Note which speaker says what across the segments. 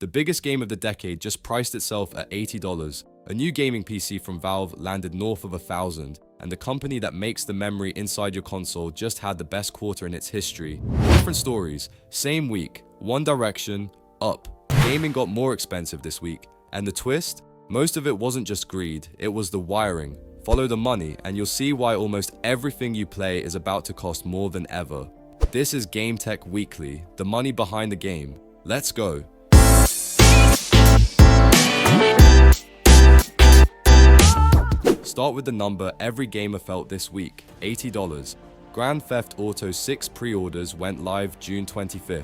Speaker 1: The biggest game of the decade just priced itself at $80. A new gaming PC from Valve landed north of $1,000, and the company that makes the memory inside your console just had the best quarter in its history. Different stories, same week, one direction, up. Gaming got more expensive this week, and the twist? Most of it wasn't just greed, it was the wiring. Follow the money, and you'll see why almost everything you play is about to cost more than ever. This is GameTech Weekly, the money behind the game. Let's go. Start with the number every gamer felt this week, $80. Grand Theft Auto 6 pre-orders went live June 25th.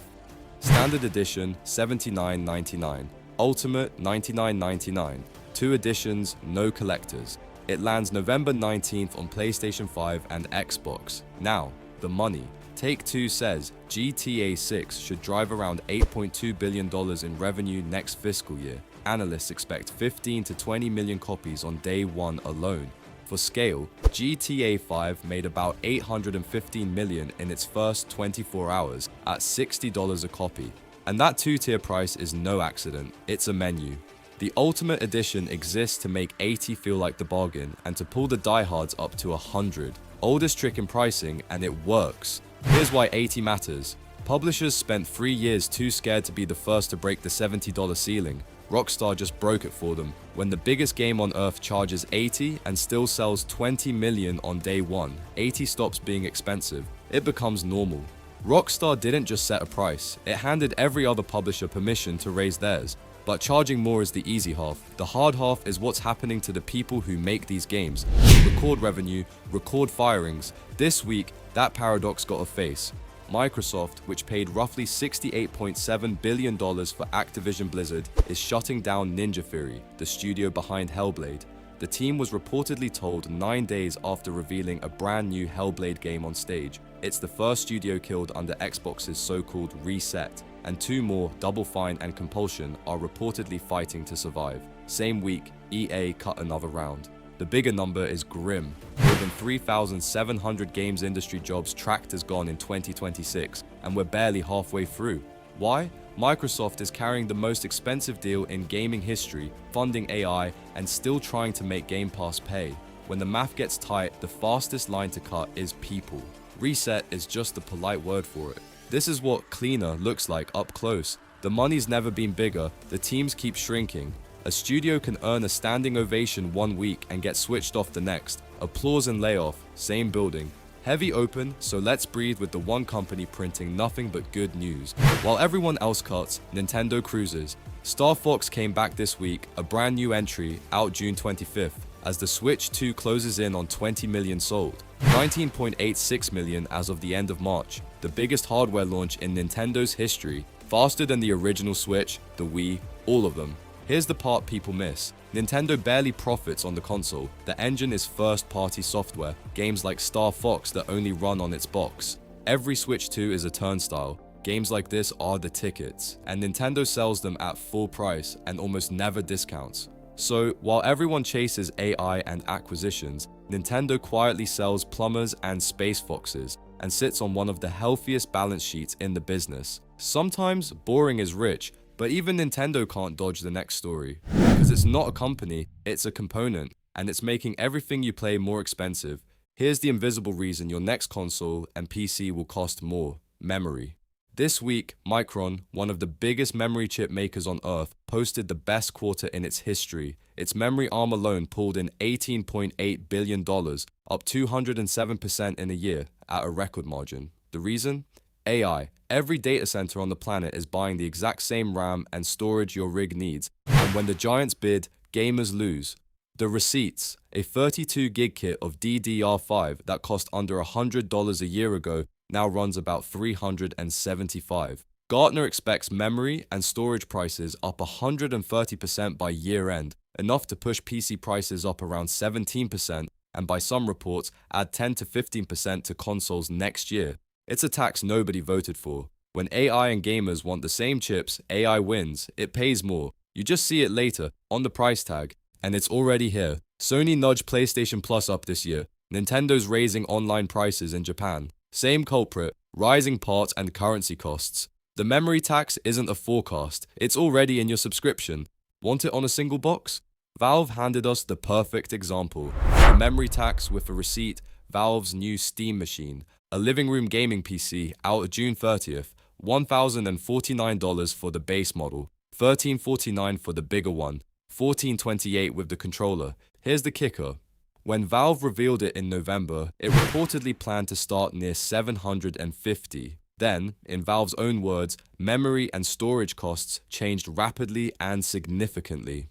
Speaker 1: Standard Edition, $79.99. Ultimate, $99.99. 2 editions, no collectors. It lands November 19th on PlayStation 5 and Xbox. Now, the money. Take-Two says GTA 6 should drive around $8.2 billion in revenue next fiscal year. Analysts expect 15 to 20 million copies on day one alone. For scale, GTA 5 made about $815 million in its first 24 hours at $60 a copy. And that 2-tier price is no accident, it's a menu. The Ultimate Edition exists to make 80 feel like the bargain and to pull the diehards up to 100. Oldest trick in pricing, and it works. Here's why 80 matters. Publishers spent 3 years too scared to be the first to break the $70 ceiling. Rockstar just broke it for them. When the biggest game on earth charges 80 and still sells 20 million on day one, 80 stops being expensive. It becomes normal. Rockstar didn't just set a price, it handed every other publisher permission to raise theirs. But charging more is the easy half. The hard half is what's happening to the people who make these games. Record revenue, record firings. This week, that paradox got a face. Microsoft, which paid roughly $68.7 billion for Activision Blizzard, is shutting down Ninja Theory, the studio behind Hellblade. The team was reportedly told 9 days after revealing a brand new Hellblade game on stage. It's the first studio killed under Xbox's so-called reset, and 2 more, Double Fine and Compulsion, are reportedly fighting to survive. Same week, EA cut another round. The bigger number is grim. More than 3,700 games industry jobs tracked as gone in 2026, and we're barely halfway through. Why? Microsoft is carrying the most expensive deal in gaming history, funding AI, and still trying to make Game Pass pay. When the math gets tight, the fastest line to cut is people. Reset is just the polite word for it. This is what cleaner looks like up close. The money's never been bigger, the teams keep shrinking. A studio can earn a standing ovation 1 week and get switched off the next. Applause and layoff, same building. Heavy open, so let's breathe with the one company printing nothing but good news. While everyone else cuts, Nintendo cruises. Star Fox came back this week, a brand new entry, out June 25th, as the Switch 2 closes in on 20 million sold. 19.86 million as of the end of March, the biggest hardware launch in Nintendo's history, faster than the original Switch, the Wii, all of them. Here's the part people miss. Nintendo barely profits on the console. The engine is first-party software, games like Star Fox that only run on its box. Every Switch 2 is a turnstile. Games like this are the tickets, and Nintendo sells them at full price and almost never discounts. So, while everyone chases AI and acquisitions, Nintendo quietly sells plumbers and space foxes, and sits on one of the healthiest balance sheets in the business. Sometimes, boring is rich, but even Nintendo can't dodge the next story. Because it's not a company, it's a component, and it's making everything you play more expensive. Here's the invisible reason your next console and PC will cost more: memory. This week, Micron, one of the biggest memory chip makers on earth, posted the best quarter in its history. Its memory arm alone pulled in $18.8 billion, up 207% in a year, at a record margin. The reason? AI. Every data center on the planet is buying the exact same RAM and storage your rig needs, and when the giants bid, gamers lose. The receipts. A 32 gig kit of DDR5 that cost under $100 a year ago now runs about $375. Gartner expects memory and storage prices up 130% by year end, enough to push PC prices up around 17%, and by some reports, add 10 to 15% to consoles next year. It's a tax nobody voted for. When AI and gamers want the same chips, AI wins. It pays more. You just see it later, on the price tag. And it's already here. Sony nudged PlayStation Plus up this year. Nintendo's raising online prices in Japan. Same culprit, rising parts and currency costs. The memory tax isn't a forecast, it's already in your subscription. Want it on a single box? Valve handed us the perfect example. A memory tax with a receipt, Valve's new Steam machine, a living room gaming PC out June 30th, $1,049 for the base model, $1,349 for the bigger one, $1,428 with the controller. Here's the kicker. When Valve revealed it in November, it reportedly planned to start near $750. Then, in Valve's own words, memory and storage costs changed rapidly and significantly.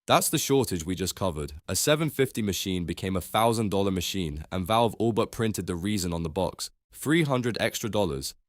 Speaker 1: That's the shortage we just covered. A $750 machine became a $1,000 machine, and Valve all but printed the reason on the box. $300 extra.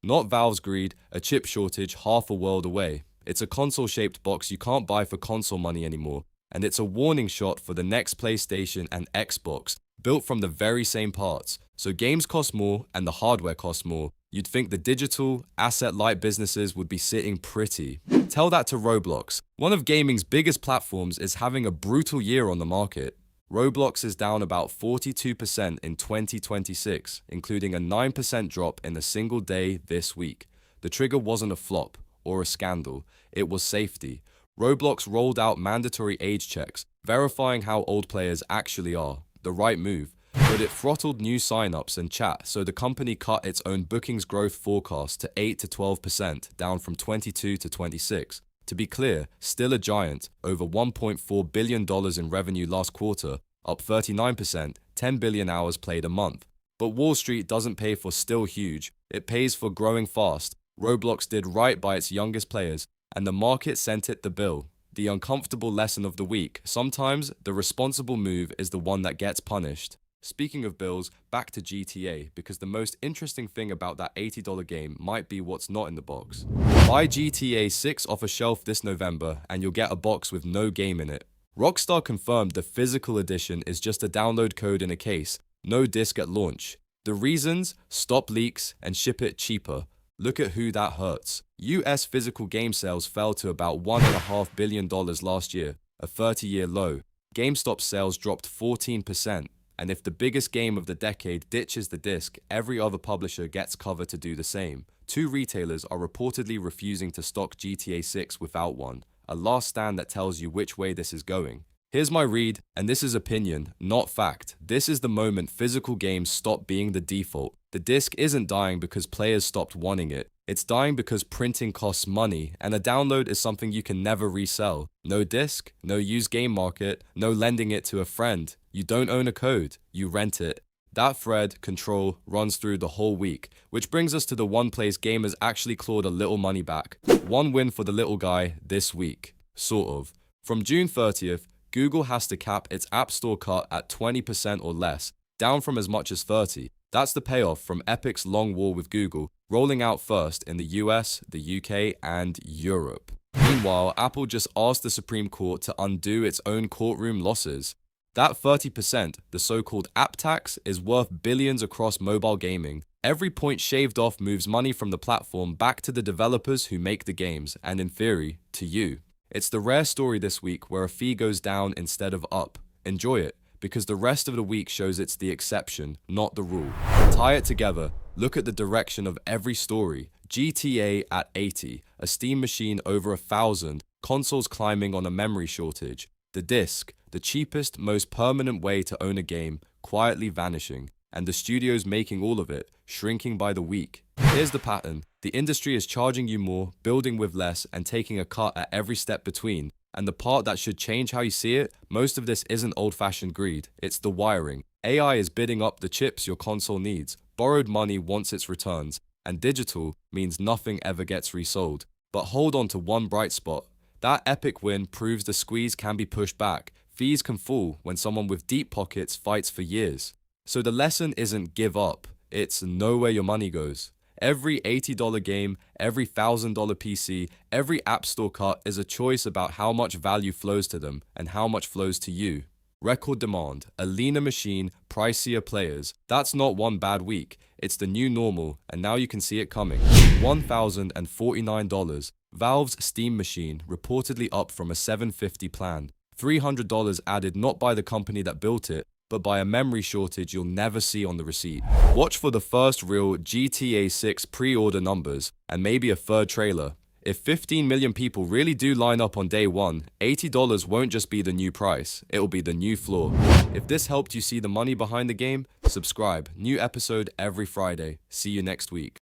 Speaker 1: Not Valve's greed, a chip shortage half a world away. It's a console-shaped box you can't buy for console money anymore, and it's a warning shot for the next PlayStation and Xbox, built from the very same parts. So games cost more, and the hardware costs more. You'd think the digital, asset-light businesses would be sitting pretty. Tell that to Roblox. One of gaming's biggest platforms is having a brutal year on the market. Roblox is down about 42% in 2026, including a 9% drop in a single day this week. The trigger wasn't a flop or a scandal, it was safety. Roblox rolled out mandatory age checks, verifying how old players actually are. The right move. But it throttled new signups and chat, so the company cut its own bookings growth forecast to 8 to 12%, down from 22 to 26. To be clear, still a giant, over $1.4 billion in revenue last quarter, up 39%, 10 billion hours played a month. But Wall Street doesn't pay for still huge, it pays for growing fast. Roblox did right by its youngest players, and the market sent it the bill. The uncomfortable lesson of the week: sometimes the responsible move is the one that gets punished. Speaking of bills, back to GTA, because the most interesting thing about that $80 game might be what's not in the box. Buy GTA 6 off a shelf this November and you'll get a box with no game in it. Rockstar confirmed the physical edition is just a download code in a case, no disc at launch. The reasons? Stop leaks and ship it cheaper. Look at who that hurts. US physical game sales fell to about $1.5 billion last year, a 30-year low. GameStop sales dropped 14%. And if the biggest game of the decade ditches the disc, every other publisher gets cover to do the same. 2 retailers are reportedly refusing to stock GTA 6 without one, a last stand that tells you which way this is going. Here's my read, and this is opinion, not fact. This is the moment physical games stop being the default. The disc isn't dying because players stopped wanting it. It's dying because printing costs money, and a download is something you can never resell. No disc, no used game market, no lending it to a friend. You don't own a code, you rent it. That thread, control, runs through the whole week, which brings us to the one place gamers actually clawed a little money back. One win for the little guy this week. Sort of. From June 30th, Google has to cap its App Store cut at 20% or less, down from as much as 30%. That's the payoff from Epic's long war with Google, rolling out first in the US, the UK, and Europe. Meanwhile, Apple just asked the Supreme Court to undo its own courtroom losses. That 30%, the so-called app tax, is worth billions across mobile gaming. Every point shaved off moves money from the platform back to the developers who make the games, and in theory, to you. It's the rare story this week where a fee goes down instead of up. Enjoy it, because the rest of the week shows it's the exception, not the rule. Tie it together, look at the direction of every story. GTA at 80, a Steam machine over 1,000, consoles climbing on a memory shortage. The disc, the cheapest, most permanent way to own a game, quietly vanishing, and the studios making all of it, shrinking by the week. Here's the pattern. The industry is charging you more, building with less, and taking a cut at every step between. And the part that should change how you see it, most of this isn't old-fashioned greed, it's the wiring. AI is bidding up the chips your console needs, borrowed money wants its returns, and digital means nothing ever gets resold. But hold on to one bright spot. That epic win proves the squeeze can be pushed back. Fees can fall when someone with deep pockets fights for years. So the lesson isn't give up, it's know where your money goes. Every $80 game, every $1,000 PC, every App Store cut is a choice about how much value flows to them and how much flows to you. Record demand, a leaner machine, pricier players. That's not one bad week. It's the new normal, and now you can see it coming. $1,049. Valve's Steam machine, reportedly up from a $750 plan. $300 added not by the company that built it, but by a memory shortage you'll never see on the receipt. Watch for the first real GTA 6 pre-order numbers and maybe a third trailer. If 15 million people really do line up on day one, $80 won't just be the new price, it'll be the new floor. If this helped you see the money behind the game, subscribe. New episode every Friday. See you next week.